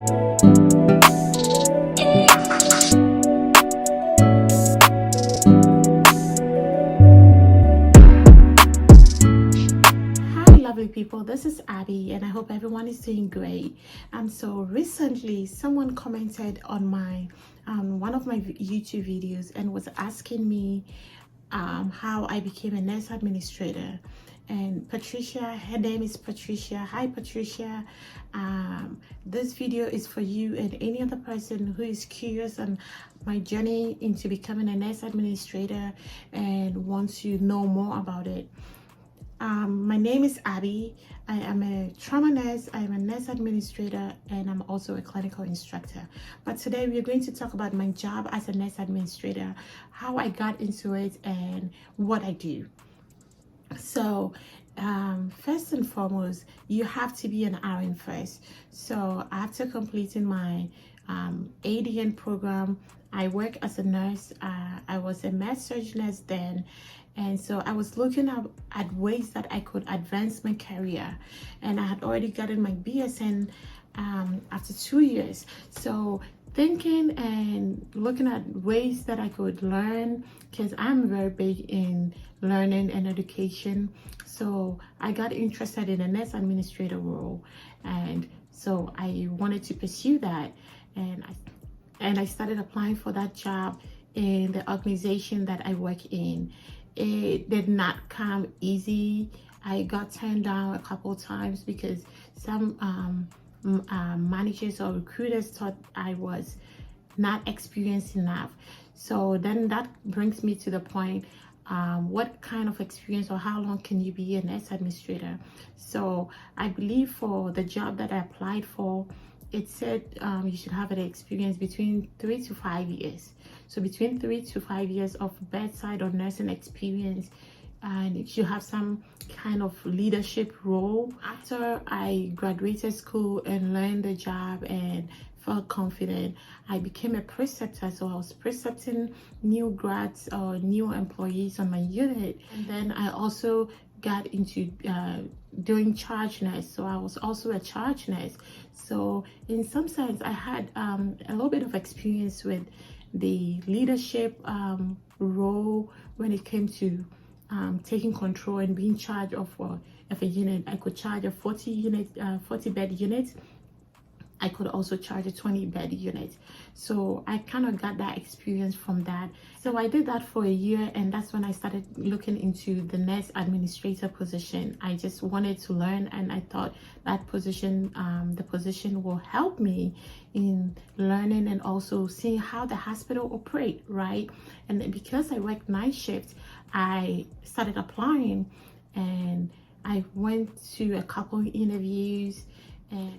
Lovely people, this is Abby and I hope everyone is doing great. So recently someone commented on my one of my YouTube videos and was asking me how I became a nurse administrator. And Patricia, her name is Patricia. Hi Patricia. This video is for you and any other person who is curious on my journey into becoming a nurse administrator and wants to know more about it. My name is Abby. I am a trauma nurse, I am a nurse administrator, and I'm also a clinical instructor. But today we're going to talk about my job as a nurse administrator, how I got into it, and what I do. So first and foremost, you have to be an RN first. So after completing my ADN program, I work as a nurse. I was a med-surg nurse then, and so I was looking at ways that I could advance my career, and I had already gotten my BSN after 2 years. So thinking and looking at ways that I could learn, because I'm very big in learning and education. So I got interested in a nurse administrator role, and so I wanted to pursue that, and I started applying for that job in the organization that I work in. It did not come easy. I got turned down a couple times because some managers or recruiters thought I was not experienced enough. So then that brings me to the point, what kind of experience or how long can you be a nurse administrator? So I believe for the job that I applied for, it said you should have an experience between 3 to 5 years. So between 3 to 5 years of bedside or nursing experience, and you should have some kind of leadership role. After I graduated school and learned the job and felt confident, I became a preceptor. So I was precepting new grads or new employees on my unit. And then I also got into doing charge nurse. So I was also a charge nurse. So in some sense, I had a little bit of experience with the leadership role when it came to taking control and being in charge of a unit. I could charge a 40 bed unit. I could also charge a 20 bed unit. So I kind of got that experience from that. So I did that for a year, and that's when I started looking into the nurse administrator position. I just wanted to learn, and I thought that position, the position will help me in learning and also seeing how the hospital operate, right? And because I work night shift, I started applying, and I went to a couple of interviews.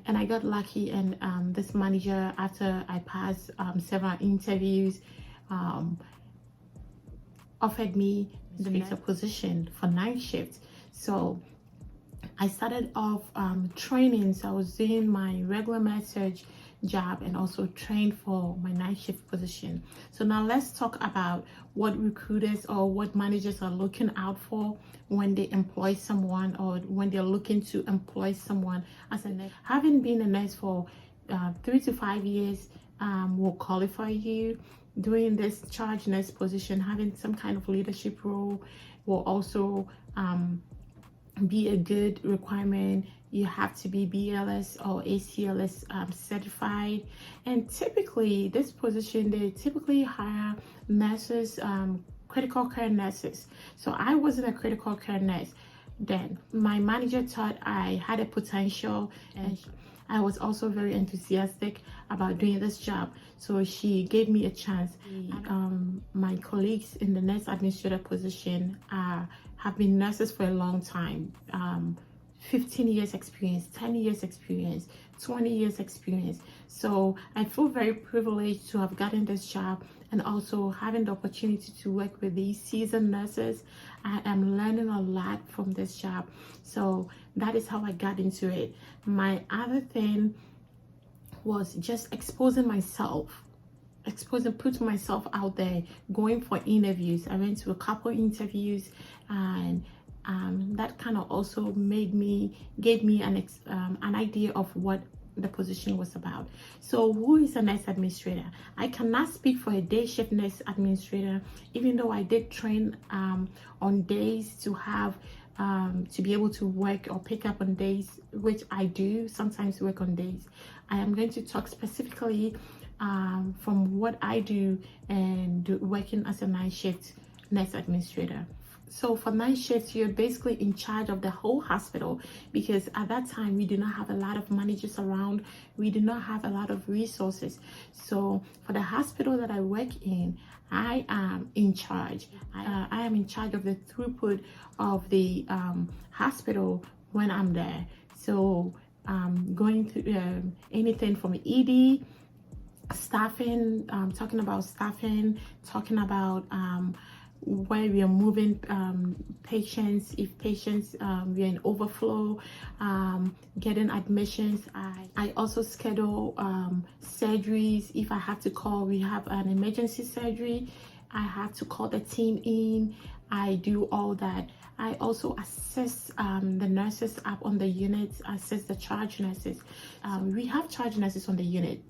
And I got lucky, and this manager, after I passed several interviews, offered me the position for night shift. So I started off training. So I was doing my regular med-surg job and also trained for my night shift position. So now let's talk about what recruiters or what managers are looking out for when they employ someone or when they're looking to employ someone as a nurse. Having been a nurse for 3 to 5 years will qualify you. Doing this charge nurse position, having some kind of leadership role will also be a good requirement. You have to be BLS or ACLS certified, and typically this position, they typically hire nurses, critical care nurses. So I wasn't a critical care nurse then. My manager thought I had a potential, and I was also very enthusiastic about doing this job, so she gave me a chance. My colleagues in the nurse administrator position have been nurses for a long time, 15 years experience, 10 years experience, 20 years experience. So I feel very privileged to have gotten this job, and also having the opportunity to work with these seasoned nurses. I am learning a lot from this job. So that is how I got into it. My other thing was just exposing myself, putting myself out there, going for interviews. I went to a couple interviews, and that kind of also gave me an idea of what the position was about. So who is a nurse administrator? I cannot speak for a day shift nurse administrator, even though I did train on days to have to be able to work or pick up on days, which I do sometimes work on days. I am going to talk specifically from what I do and working as a night shift nurse administrator. So for night shifts, you're basically in charge of the whole hospital, because at that time we do not have a lot of managers around, we do not have a lot of resources. So for the hospital that I work in, I am in charge. I am in charge of the throughput of the hospital when I'm there. So going through anything from ED, staffing, talking about staffing, talking about where we are moving patients, if patients we are in overflow, getting admissions. I also schedule surgeries. If I have to call, we have an emergency surgery, I have to call the team in. I do all that. I also assess the nurses up on the units, assess the charge nurses. We have charge nurses on the unit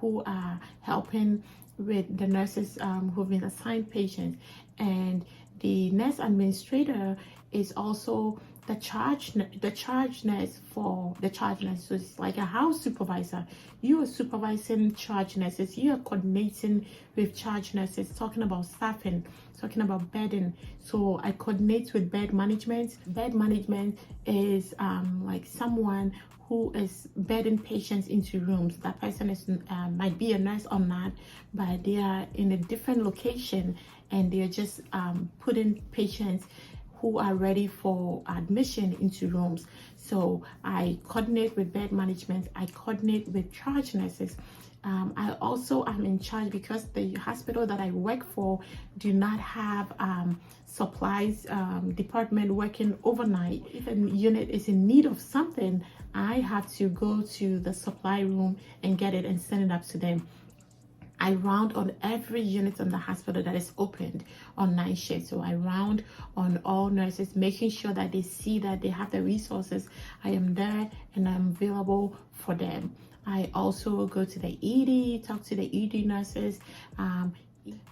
who are helping with the nurses who've been assigned patients, and the nurse administrator is also the charge nurse for the charge nurse. So it's like a house supervisor. You are supervising charge nurses, you are coordinating with charge nurses, talking about staffing, talking about bedding. So I coordinate with bed management. Bed management is like someone who is bedding patients into rooms. That person is might be a nurse or not, but they are in a different location and they're just putting patients who are ready for admission into rooms. So I coordinate with bed management, I coordinate with charge nurses. I also am in charge, because the hospital that I work for do not have supplies department working overnight. If a unit is in need of something, I have to go to the supply room and get it and send it up to them. I round on every unit in the hospital that is opened on night shift. So I round on all nurses, making sure that they see that they have the resources. I am there and I'm available for them. I also go to the ED, talk to the ED nurses.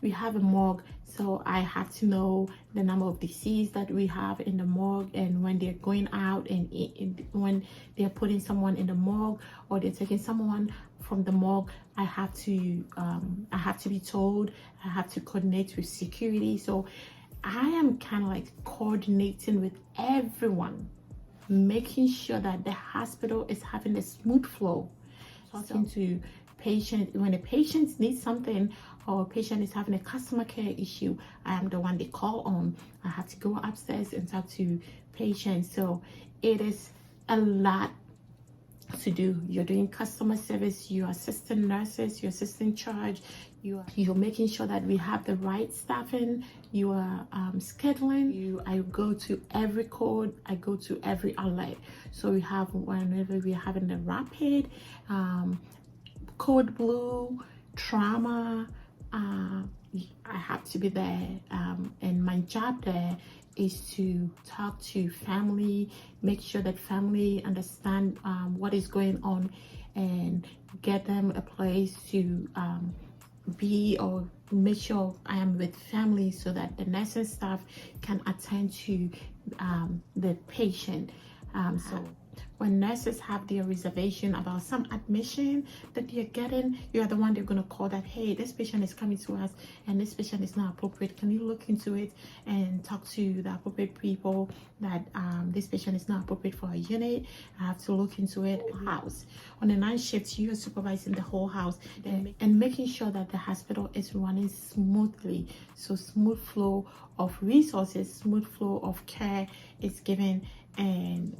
We have a morgue, so I have to know the number of deceased that we have in the morgue, and when they're going out, and when they're putting someone in the morgue or they're taking someone from the morgue, I have to be told. I have to coordinate with security. So I am kind of like coordinating with everyone, making sure that the hospital is having a smooth flow. Talking to patient, when a patient needs something or a patient is having a customer care issue, I am the one they call on. I have to go upstairs and talk to patients. So it is a lot to do. You're doing customer service, you're assisting nurses, you're assisting charge, you're making sure that we have the right staffing, you are scheduling. I go to every code, I go to every alert. So we have, whenever we're having the rapid, code blue, trauma, I have to be there, and my job there is to talk to family, make sure that family understand what is going on, and get them a place to be, or make sure I am with family so that the nursing staff can attend to the patient. So when nurses have their reservation about some admission that they're getting, you are the one they're going to call, that hey, this patient is coming to us and this patient is not appropriate, can you look into it and talk to the appropriate people that this patient is not appropriate for a unit. I have to look into it. House on the night shift, you are supervising the whole house and making sure that the hospital is running smoothly. So smooth flow of resources, smooth flow of care is given, and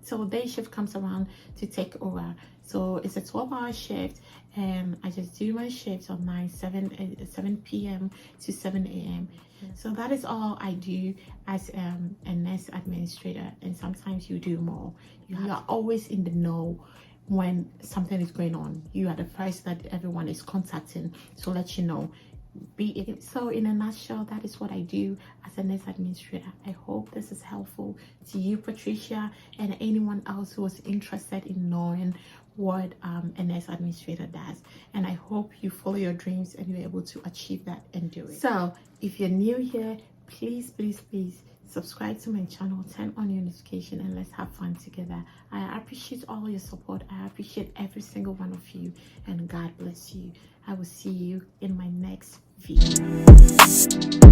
till day shift comes around to take over. So it's a 12-hour shift, and I just do my shifts on 7 p.m. to 7 a.m. So that is all I do as a nurse administrator, and sometimes you do more. You are always in the know when something is going on. You are the first that everyone is contacting to let you know. So in a nutshell, that is what I do as a nurse administrator. I hope this is helpful to you, Patricia, and anyone else who is interested in knowing what a nurse administrator does. And I hope you follow your dreams and you're able to achieve that and do it. So if you're new here, please subscribe to my channel, turn on your notification, and let's have fun together. I appreciate all your support. I appreciate every single one of you, and God bless you. I will see you in my next video.